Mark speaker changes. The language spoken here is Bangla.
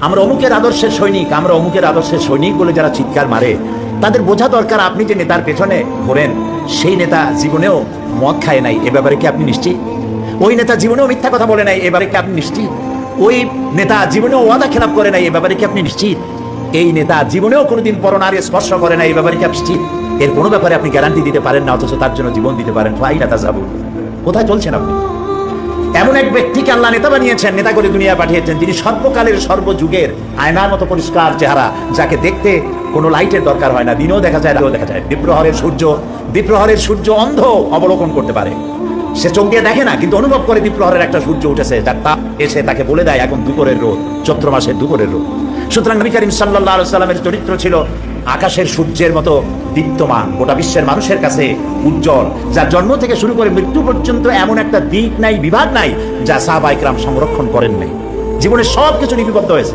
Speaker 1: আমরা অমুকের আদর্শের সৈনিক, আমরা অমুকের আদর্শের সৈনিক বলে যারা চিৎকার মারে, তাদের বোঝা দরকার আপনি যে নেতার পেছনে ঘোরেন সেই নেতা জীবনেও মদ খায় নাই, এ ব্যাপারে কি আপনি নিশ্চিত? ওই নেতা জীবনেও মিথ্যা কথা বলে নাই, এ ব্যাপারে কি আপনি নিশ্চিত? ওই নেতা জীবনেও ওয়াদা খেলাপ করে নাই, এ ব্যাপারে কি আপনি নিশ্চিত? এই নেতা জীবনেও কোনোদিন পরনারী স্পর্শ করে নাই, এই ব্যাপারে কি আপনি নিশ্চিত? এর কোনো ব্যাপারে আপনি গ্যারান্টি দিতে পারেন না, অথচ তার জন্য জীবন দিতে পারেন। ফাইনা তাযাবুন, কোথায় চলছেন আপনি? এমন এক ব্যক্তিকে আল্লাহ নেতা বানিয়েছেন, নেতা করে দুনিয়া পাঠিয়েছেন, তিনি সর্বকালের সর্বযুগের আয়নার মতো পরিষ্কার চেহারা, যাকে দেখতে কোনো লাইটের দরকার হয় না, দিনেও দেখা যায়, রাতেও দেখা যায়। দ্বীপ্রহরের সূর্য অন্ধ অবলোকন করতে পারে, সে চোখ দিয়ে দেখে না, কিন্তু অনুভব করে দ্বীপ্রহরের একটা সূর্য উঠেছে, যার তাপ এসে তাকে বলে দেয় এখন দুপুরের রোদ, চৈত্র মাসের দুপুরের রোদ। সুতরাং নবী করিম সাল্লাল্লাহু আলাইহি সাল্লামের চরিত্র ছিল আকাশের সূর্যের মতো দীপ্তমান, গোটা বিশ্বের মানুষের কাছে উজ্জ্বল, যার জন্ম থেকে শুরু করে মৃত্যু পর্যন্ত এমন একটা দিক নাই, বিভাগ নাই যা সাহাবায়ে কেরাম সংরক্ষণ করেন নাই। জীবনের সবকিছু লিপিবদ্ধ হয়েছে।